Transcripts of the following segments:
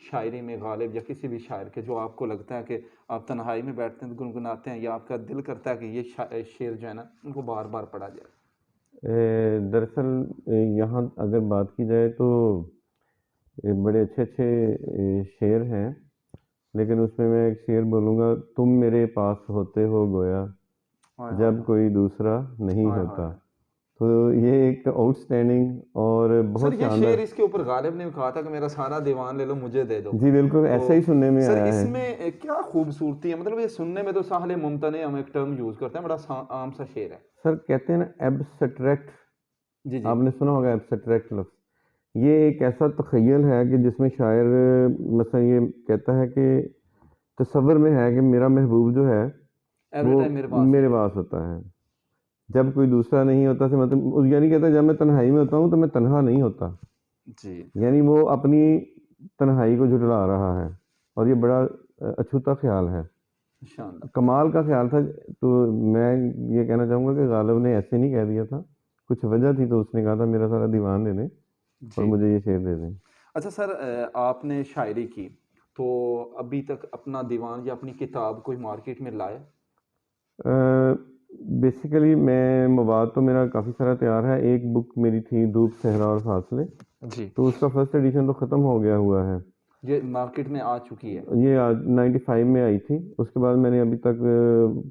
شاعری میں غالب یا کسی بھی شاعر کے جو آپ کو لگتا ہے کہ آپ تنہائی میں بیٹھتے ہیں گنگناتے ہیں یا آپ کا دل کرتا ہے کہ یہ شعر جو ہے نا ان کو بار بار پڑھا جائے؟ دراصل یہاں اگر بات کی جائے تو بڑے اچھے اچھے شعر ہیں، لیکن اس میں ایک شعر بولوں گا، تم میرے پاس ہوتے ہو گویا ہائے ہائے جب ہائے کوئی دوسرا نہیں ہائے ہائے ہوتا. ہائے۔ تو یہ ایک آؤٹ اسٹینڈنگ اور سر بہت یہ شاندار. شعر اس کے اوپر غالب نے کہا تھا کہ میرا سارا دیوان لے لو مجھے دے دو. جی بالکل تو ایسا ہی سننے میں سر آیا اس ہے. میں کیا خوبصورتی ہے، مطلب یہ سننے میں تو ساحل ممتنع ہم ایک ٹرم یوز کرتے ہیں، بڑا عام سا شعر ہے. سر کہتے ہیں نا ایبسٹریکٹ، جی جی آپ نے سنا ہوگا ایبسٹریکٹ لفظ. یہ ایک ایسا تخیل ہے کہ جس میں شاعر مثلا یہ کہتا ہے کہ تصور میں ہے کہ میرا محبوب جو ہے ایوری وہ ٹائم میرے پاس میرے ہے. پاس ہوتا ہے جب کوئی دوسرا نہیں ہوتا. سے مطلب یعنی کہتا ہے جب میں تنہائی میں ہوتا ہوں تو میں تنہا نہیں ہوتا، جی یعنی وہ اپنی تنہائی کو جھٹلا رہا ہے. اور یہ بڑا اچھوتا خیال ہے، شاندار. کمال کا خیال تھا. تو میں یہ کہنا چاہوں گا کہ غالب نے ایسے نہیں کہہ دیا تھا، کچھ وجہ تھی تو اس نے کہا تھا میرا سارا دیوان دے دیں اور جی مجھے یہ شعر دے دیں. اچھا سر، آپ نے شاعری کی تو ابھی تک اپنا دیوان یا اپنی کتاب کوئی مارکیٹ میں لائے؟ بیسیکلی میں مواد تو میرا کافی سارا تیار ہے. ایک بک میری تھی دھوپ صحرا اور فاصلے، جی تو اس کا فرسٹ ایڈیشن تو ختم ہو گیا ہوا ہے. یہ مارکیٹ میں آ چکی ہے. یہ 95 میں آئی تھی. اس کے بعد میں نے ابھی تک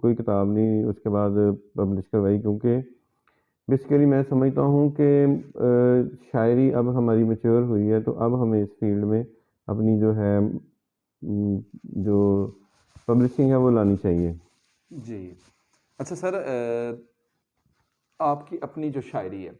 کوئی کتاب نہیں اس کے بعد پبلش کروائی، کیونکہ بیسیکلی میں سمجھتا ہوں کہ شاعری اب ہماری میچور ہوئی ہے، تو اب ہمیں اس فیلڈ میں اپنی جو ہے جو پبلشنگ ہے وہ لانی چاہیے. جی اچھا سر، آپ کی اپنی جو شاعری ہے،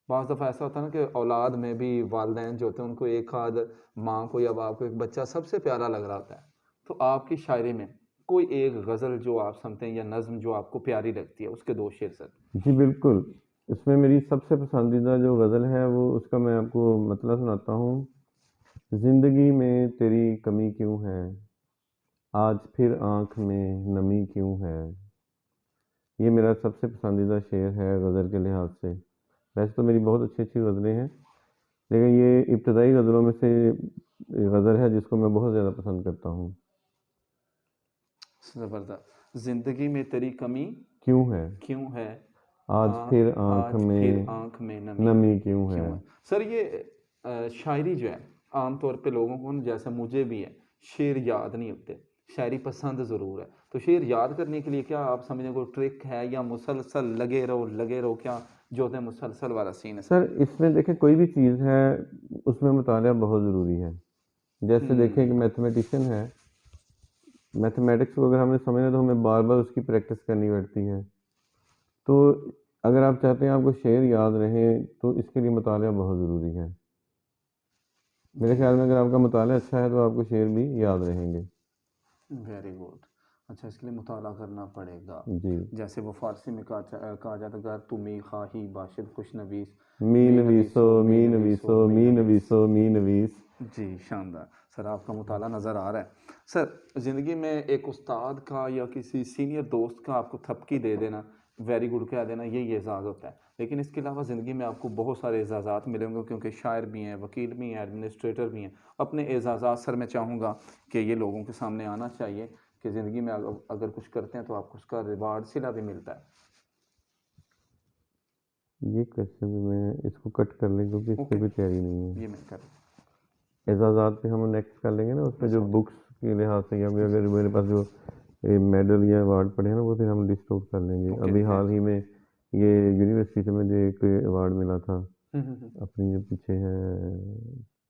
بعض دفعہ ایسا ہوتا ہے نا کہ اولاد میں بھی والدین جو ہوتے ہیں ان کو ایک آدھ ماں کو یا باپ کو ایک بچہ سب سے پیارا لگ رہا ہوتا ہے، تو آپ کی شاعری میں کوئی ایک غزل جو آپ سنتے ہیں یا نظم جو آپ کو پیاری لگتی ہے، اس کے دو شعر سر. جی بالکل. اس میں میری سب سے پسندیدہ جو غزل ہے وہ اس کا میں آپ کو مطلب سناتا ہوں. زندگی میں تیری کمی کیوں ہے، آج پھر آنکھ میں نمی کیوں ہے. یہ میرا سب سے پسندیدہ شعر ہے غزل کے لحاظ سے. ویسے تو میری بہت اچھی اچھی غزلیں ہیں، لیکن یہ ابتدائی غزلوں میں سے غزل ہے جس کو میں بہت زیادہ پسند کرتا ہوں. زبردست. زندگی میں تیری کمی کیوں ہے، کیوں ہے، آج پھر آنکھ آج میں پھر آنکھ میں نمی نمی کیوں ہے. کیوں ہے. سر یہ شاعری جو ہے عام طور پہ لوگوں کو جیسے مجھے بھی ہے شعر یاد نہیں ہوتے، شاعری پسند ضرور ہے. تو شعر یاد کرنے کے لیے کیا آپ سمجھیں کوئی ٹرک ہے یا مسلسل لگے رہو کیا جو ہوتے ہیں مسلسل والا سین ہے سر اس میں دیکھیں کوئی بھی چیز ہے اس میں مطالعہ بہت ضروری ہے. جیسے دیکھیں کہ میتھمیٹیشین ہے، میتھمیٹکس کو اگر ہم نے سمجھنا تو ہمیں بار بار اس کی پریکٹس کرنی پڑتی ہے. تو اگر آپ چاہتے ہیں آپ کو شعر یاد رہے تو اس کے لیے مطالعہ بہت ضروری ہے. میرے خیال میں اگر آپ کا مطالعہ اچھا ہے تو آپ کو شعر بھی یاد رہیں گے. Very good. اچھا اس کے لیے مطالعہ کرنا پڑے گا. جی جیسے وہ فارسی میں کہا جاتا ہے گر تمی خواہی باشد خوش نویس می نویسو می نویسو می نویسو می نویس. جی شاندار. سر آپ کا مطالعہ نظر آ رہا ہے. سر زندگی میں ایک استاد کا یا کسی سینئر دوست کا آپ کو تھپکی دے دینا، ویری گڈ کہہ دینا، یہ اعزاز ہوتا ہے. لیکن اس کے علاوہ زندگی میں آپ کو بہت سارے اعزازات ملیں گے، کیونکہ شاعر بھی ہیں، وکیل بھی ہیں، ایڈمنسٹریٹر بھی ہیں. اپنے اعزازات سر میں چاہوں گا کہ یہ لوگوں کے سامنے آنا چاہیے کہ زندگی میں اگر کچھ کرتے ہیں تو آپ کو اس کا ریوارڈ صلہ بھی ملتا ہے. یہ کوشچن میں اس کو کٹ کر لیں کیونکہ اس پہ کوئی تیاری نہیں ہے. یہ میں کر اعزازات پہ ہم نیکسٹ کر لیں گے نا. اس میں جو Yes, okay. بکس کے لحاظ سے یا اگر میرے پاس جو میڈل یا ایوارڈ پڑے ہیں نا وہ پھر ہم لسٹ آؤٹ کر لیں گے. Okay, ابھی yes. حال ہی میں یہ یونیورسٹی سے مجھے ایک ایوارڈ ملا تھا اپنی جو پیچھے ہے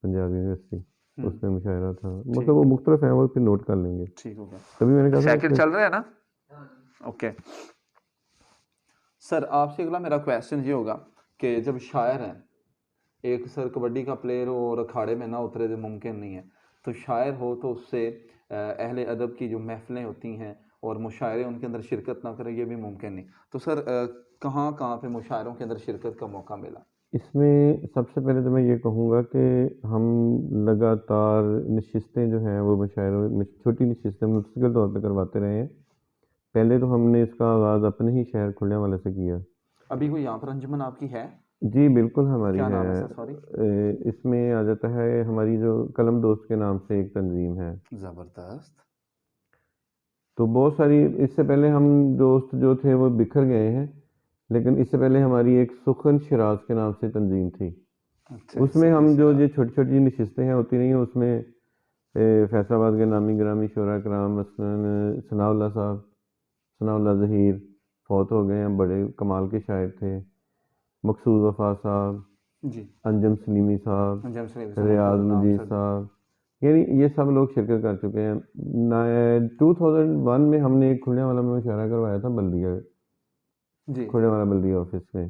پنجاب یونیورسٹی، اس میں مشاعرہ تھا. مطلب وہ مختلف ہیں، وہ پھر نوٹ کر لیں گے. ٹھیک ہو گیا. تبھی میں نے کہا تھا سیکنڈ چل رہا ہے نا. اوکے سر، آپ سے اگلا میرا کویشچن یہ ہوگا کہ جب شاعر ہیں، ایک سر کبڈی کا پلیئر ہو اور اکھاڑے میں نہ اترے تو ممکن نہیں ہے، تو شاعر ہو تو اس سے اہل ادب کی جو محفلیں ہوتی ہیں اور مشاعرے ان کے اندر شرکت نہ کرے یہ بھی ممکن نہیں. تو سر کہاں پہ مشاعروں کے اندر شرکت کا موقع ملا؟ اس میں سب سے پہلے تو میں یہ کہوں گا کہ ہم لگاتار نشستیں جو ہیں وہ مشاعروں چھوٹی نشستیں مستقل طور پہ کرواتے رہے ہیں. پہلے تو ہم نے اس کا آغاز اپنے ہی شہر کھلنے والے سے کیا. ابھی کوئی یہاں پر انجمن آپ کی ہے؟ جی بالکل ہماری کیا نام ہے ہے. سر؟ سوری. اس میں آ جاتا ہے ہماری جو قلم دوست کے نام سے ایک تنظیم ہے. زبردست. تو بہت ساری اس سے پہلے ہم دوست جو تھے وہ بکھر گئے ہیں، لیکن اس سے پہلے ہماری ایک سخن شراز کے نام سے تنظیم تھی. اچھا اس میں سخن ہم جو شراب. یہ چھوٹی چھوٹی نشستیں ہیں ہوتی رہی ہیں، اس میں فیصل آباد کے نامی گرامی شعراء کرام مثلاً ثناء اللہ صاحب، ثناء اللہ ظہیر فوت ہو گئے ہیں، بڑے کمال کے شاعر تھے. مقصود وفا صاحب، جی. انجم سلیمی صاحب، جیم سلیمی صاحب، ریاض مقبول نام مجید سر. صاحب، یعنی یہ سب لوگ شرکت کر چکے ہیں. 2001 میں ہم نے ایک کھلنے والا میں مشاعرہ کروایا تھا بلدیہ، جی. کھلنے والا بلدیہ آفس میں.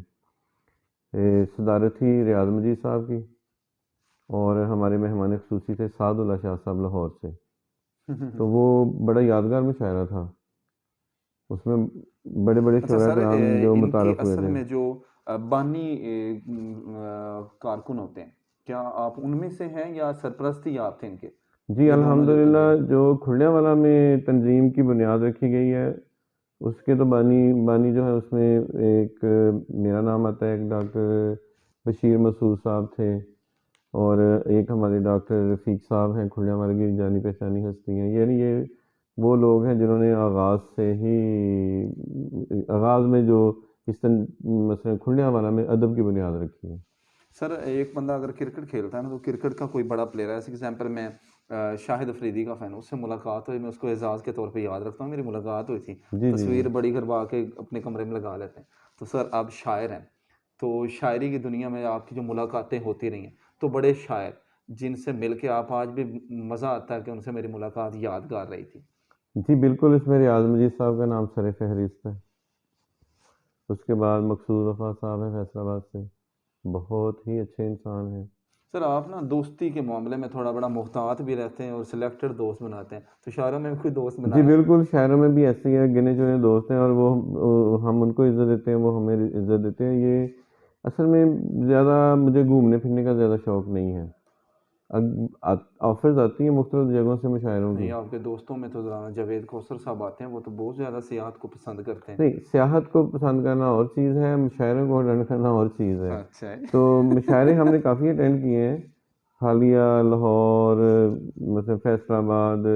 صدارت تھی ریاض مجید صاحب کی، اور ہمارے مہمان خصوصی تھے سعد اللہ شاہ صاحب لاہور سے. تو وہ بڑا یادگار مشاعرہ تھا، اس میں بڑے بڑے اچھا شعراء سر، کرام جو ان کے متعارف ہوئے اصل تھے. میں جو بانی کارکن ہوتے ہیں، کیا آپ ان میں سے ہیں یا سرپرستی یا آپ تھے ان کے؟ جی یہ دونوں جو الحمدللہ، تنظیم. جو کھلنے والا میں تنظیم کی بنیاد رکھی گئی ہے، اس کے تو بانی جو ہے اس میں ایک میرا نام آتا ہے، ایک ڈاکٹر بشیر مسعود صاحب تھے، اور ایک ہمارے ڈاکٹر رفیق صاحب ہیں، کھلنے والے کی جانی پہچانی ہستی ہیں. یعنی یہ وہ لوگ ہیں جنہوں نے آغاز میں جو مثلا کھلنے والا میں ادب کی بنیاد رکھی ہے. سر ایک بندہ اگر کرکٹ کھیلتا ہے نا، تو کرکٹ کا کوئی بڑا پلیئر ہے، ایسے ایگزامپل میں شاہد افریدی کا فین ہوں، اس سے ملاقات ہوئی، میں اس کو اعزاز کے طور پہ یاد رکھتا ہوں. میری ملاقات ہوئی تھی، جی جی جی. تصویر بڑی کروا کے اپنے کمرے میں لگا لیتے ہیں. تو سر آپ شاعر ہیں، تو شاعری کی دنیا میں آپ کی جو ملاقاتیں ہوتی رہی ہیں، تو بڑے شاعر جن سے مل کے آپ آج بھی مزہ آتا ہے کہ ان سے میری ملاقات یادگار رہی تھی. جی بالکل، اس میں ریاض مجید صاحب کا نام سر فہرست ہے. اس کے بعد مقصود وفا صاحب ہیں فیصل آباد سے، بہت ہی اچھے انسان ہیں. سر آپ نا دوستی کے معاملے میں تھوڑا بڑا محتاط بھی رہتے ہیں اور سلیکٹڈ دوست بناتے ہیں، تو شاعروں میں بھی کوئی دوست جی بنایا؟ بالکل، شاعروں میں بھی ایسے ہی ہے، گنے چنے دوست ہیں، اور وہ ہم ان کو عزت دیتے ہیں، وہ ہمیں عزت دیتے ہیں. یہ اصل میں زیادہ مجھے گھومنے پھرنے کا زیادہ شوق نہیں ہے. آفرز آتی ہیں مختلف جگہوں سے مشاعروں کی. نہیں، آپ کے دوستوں میں تو جاوید کوثر صاحب آتے ہیں، وہ تو بہت زیادہ سیاحت کو پسند کرتے ہیں. نہیں، سیاحت کو پسند کرنا اور چیز ہے، مشاعروں کو اٹینڈ کرنا اور چیز ہے. اچھا ہے. تو مشاعرے ہم نے کافی اٹینڈ کیے ہیں، حالیہ لاہور، مثلا فیصل آباد،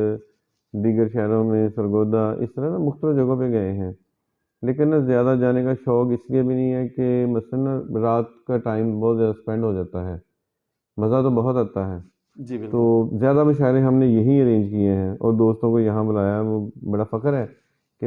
دیگر شہروں میں سرگودا، اس طرح نا مختلف جگہوں پہ گئے ہیں. لیکن نا زیادہ جانے کا شوق اس لیے بھی نہیں ہے کہ مثلا نا رات کا ٹائم بہت زیادہ اسپینڈ ہو جاتا ہے، مزہ تو بہت آتا ہے. جی تو بالکل. زیادہ مشاعرے ہم نے یہی ارینج کیے ہیں اور دوستوں کو یہاں بلایا، وہ بڑا فخر ہے